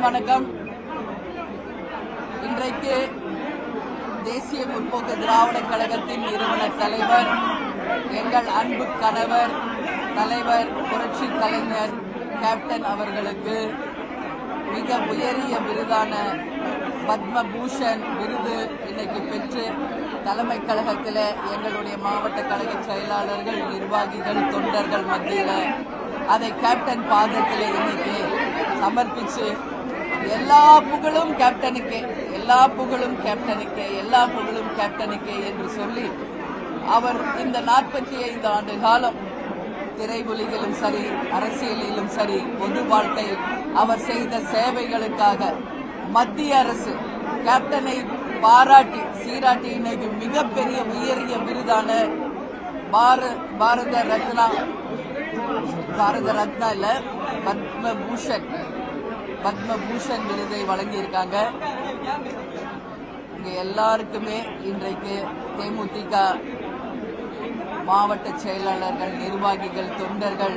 அனைவருக்கும் வணக்கம். இன்றைக்கு தேசிய முற்போக்கு திராவிட கழகத்தின் நிறுவன தலைவர், எங்கள் அன்பு கணவர், தலைவர் புரட்சி கலைஞர் கேப்டன் அவர்களுக்கு மிக உயரிய விருதான பத்மபூஷன் விருது இன்னைக்கு பெற்று தலைமை கழகத்தில் எங்களுடைய மாவட்ட கழக செயலாளர்கள், நிர்வாகிகள், தொண்டர்கள் மத்தியில் அதை கேப்டன் பாதத்தில் இன்னைக்கு சமர்ப்பிச்சு எல்லா புகழும் கேப்டனுக்கு, எல்லா புகழும் கேப்டனுக்கு, எல்லா புகழும் கேப்டனுக்கு என்று சொல்லி அவர் இந்த 45 ஆண்டு காலம் திரையுலகிலும் சரி, அரசியலிலும் சரி, பொது வாழ்க்கையில் அவர் செய்த சேவைகளுக்காக மத்திய அரசு கேப்டனை பாராட்டி சீராட்டி இன்னைக்கு மிகப்பெரிய உயரிய விருதான பாரத ரத்னா இல்ல பத்மபூஷன் விருதை வழங்கியிருக்காங்க. இங்க எல்லாருக்குமே இன்றைக்கு தேமுதிக மாவட்ட செயலாளர்கள், நிர்வாகிகள், தொண்டர்கள்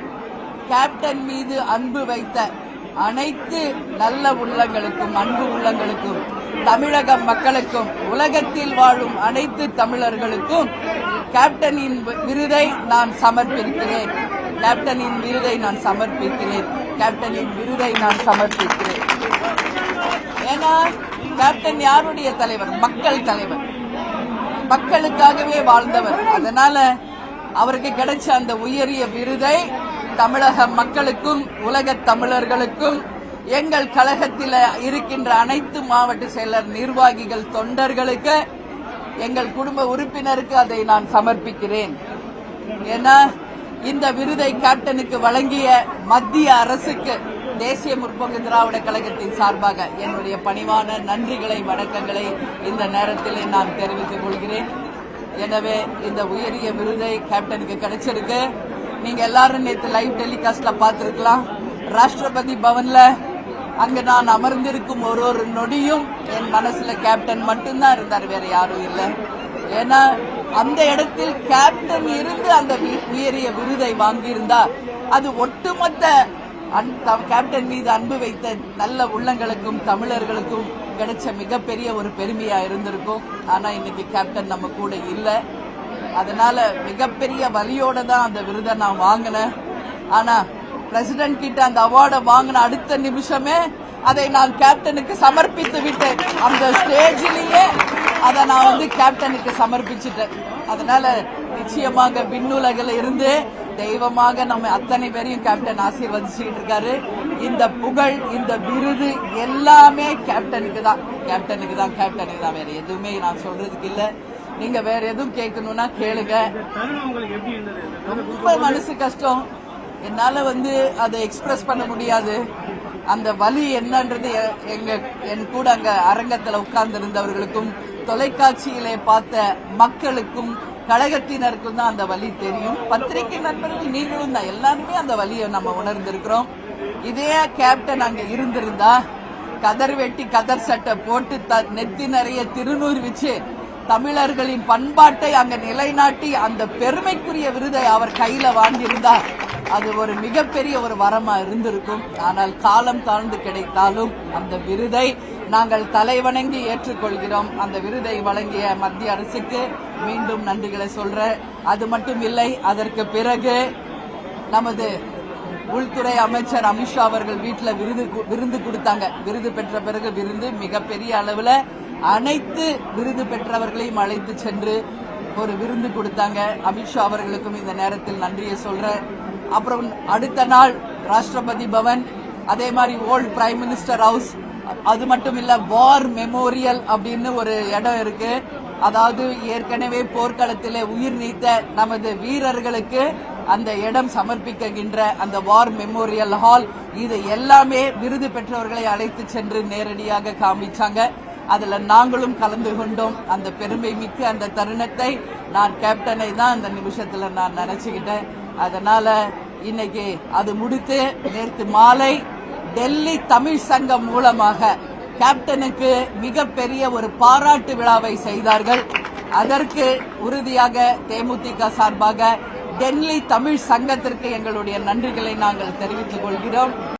கேப்டன் மீது அன்பு வைத்த அனைத்து நல்ல உள்ளங்களுக்கும், அன்பு உள்ளங்களுக்கும், தமிழக மக்களுக்கும், உலகத்தில் வாழும் அனைத்து தமிழர்களுக்கும் கேப்டனின் விருதை நான் சமர்ப்பிக்கிறேன். கேப்டனின் விருதை நான் சமர்ப்பிக்கிறேன். கேப்டனின் விருதை நான் சமர்ப்பிக்கிறேன். ஏன்னா கேப்டன் யாருடைய தலைவர்? மக்கள் தலைவர், மக்களுக்காகவே வாழ்ந்தவர். அதனால அவருக்கு கிடைச்ச அந்த உயரிய விருதை தமிழக மக்களுக்கும், உலக தமிழர்களுக்கும், எங்கள் கழகத்தில் இருக்கின்ற அனைத்து மாவட்ட செயலர், நிர்வாகிகள், தொண்டர்களுக்கு, எங்கள் குடும்ப உறுப்பினருக்கு அதை நான் சமர்ப்பிக்கிறேன். ஏன்னா இந்த விருதை கேப்டனுக்கு வழங்கிய மத்திய அரசுக்கு தேசிய முற்போக்கு திராவிட கழகத்தின் சார்பாக என்னுடைய பணிவான நன்றிகளை, வணக்கங்களை இந்த நேரத்தில் நான் தெரிவித்துக் கொள்கிறேன். எனவே இந்த உயரிய விருதை கேப்டனுக்கு கிடைச்சிருக்கு. நீங்க எல்லாரும் நேற்று லைவ் டெலிகாஸ்ட்ல பார்த்திருக்கலாம். ராஷ்டிரபதி பவன்ல அங்க நான் அமர்ந்திருக்கும் ஒரு நொடியும் என் மனசுல கேப்டன் மட்டும்தான் இருந்தார், வேற யாரும் இல்லை. ஏன்னா அந்த இடத்தில் கேப்டன் இருந்து அந்த உயரிய விருதை வாங்கியிருந்தா அது ஒட்டுமொத்த கேப்டன் மீது அன்பு வைத்த நல்ல உள்ளங்களுக்கும், தமிழர்களுக்கும் கிடைச்ச மிகப்பெரிய ஒரு பெருமையா இருந்திருக்கும். ஆனா இன்னைக்கு கேப்டன் நம்ம கூட இல்லை. அதனால மிகப்பெரிய வலியோட தான் அந்த விருதை நான் வாங்கினேன். ஆனா பிரசிடென்ட் கிட்ட அந்த அவார்டை வாங்கின அடுத்த நிமிஷமே அதை நான் கேப்டனுக்கு சமர்ப்பித்து விட்டேன். அந்த ஸ்டேஜிலேயே அதை நான் கேப்டனுக்கு சமர்ப்பிச்சுட்டேன். அதனால நிச்சயமாக விண்ணுலகில் இருந்து தெய்வமாக நம்ம அத்தனை பேரையும் கேப்டன் ஆசீர்வதிச்சுட்டு இருக்காரு. இந்த புகழ், இந்த விருது எல்லாமே கேப்டனுக்கு தான், கேப்டனுக்கு தான், கேப்டனுக்கு தான். வேற எதுவுமே நான் சொல்றதுக்கு இல்ல. நீங்க வேற எதுவும் கேட்கணும்னா கேளுங்க. ரொம்ப மனசு கஷ்டம். என்னால அதை எக்ஸ்பிரஸ் பண்ண முடியாது. அந்த வலி என்னன்றது என் கூட அங்க அரங்கத்தில் உட்கார்ந்து இருந்தவர்களுக்கும், தொலைக்காட்சியிலே பார்த்த மக்களுக்கும், கழகத்தினருக்கும் தான் அந்த வலி தெரியும். பத்திரிகை நண்பர்கள், நீங்களும் தான், எல்லாருமே அந்த வலியை நம்ம உணர்ந்திருக்கிறோம். இதே கேப்டன் அங்க இருந்திருந்தா கதர் வெட்டி, கதர் சட்டை போட்டு, நெத்தி நிறைய திருநூறு வச்சு தமிழர்களின் பண்பாட்டை அங்க நிலைநாட்டி அந்த பெருமைக்குரிய விருதை அவர் கையில வாங்கியிருந்தார். அது ஒரு மிகப்பெரிய ஒரு வரமா இருந்திருக்கும். ஆனால் காலம் தாழ்ந்து கிடைத்தாலும் அந்த விருதை நாங்கள் தலைவணங்கி ஏற்றுக்கொள்கிறோம். அந்த விருதை வழங்கிய மத்திய அரசுக்கு மீண்டும் நன்றிகளை சொல்றேன். அது மட்டும் இல்லை, அதற்கு பிறகு நமது உள்துறை அமைச்சர் அமித்ஷா அவர்கள் வீட்டில் விருந்து கொடுத்தாங்க. விருது பெற்ற பிறகு விருந்து மிகப்பெரிய அளவுல அனைத்து விருது பெற்றவர்களையும் அழைத்து சென்று ஒரு விருந்து கொடுத்தாங்க. அமித்ஷா அவர்களுக்கும் இந்த நேரத்தில் நன்றியை சொல்றேன். அப்புறம் அடுத்த நாள் ராஷ்டிரபதி பவன், அதே மாதிரி ஓல்ட் பிரைம் மினிஸ்டர் ஹவுஸ், அது மட்டும் இல்ல வார் மெமோரியல் அப்படின்னு ஒரு இடம் இருக்கு. அதாவது ஏற்கனவே போர்க்களத்திலே உயிர் நீத்த நமது வீரர்களுக்கு அந்த இடம் சமர்ப்பிக்கின்ற அந்த வார் மெமோரியல் ஹால், இது எல்லாமே விருது பெற்றவர்களை அழைத்து சென்று நேரடியாக காமிச்சாங்க. அதுல நாங்களும் கலந்து கொண்டோம். அந்த பெருமை மிக்க அந்த தருணத்தை நான் கேப்டனை தான் அந்த நிமிஷத்துல நான் நினைச்சுக்கிட்டேன். அதனால இன்னைக்கு அது முடித்து நேற்று மாலை டெல்லி தமிழ் சங்கம் மூலமாக கேப்டனுக்கு மிகப்பெரிய ஒரு பாராட்டு விழாவை செய்தார்கள். அதற்கு உறுதியாக தேமுதிக சார்பாக டெல்லி தமிழ் சங்கத்திற்கு எங்களுடைய நன்றிகளை நாங்கள் தெரிவித்துக் கொள்கிறோம்.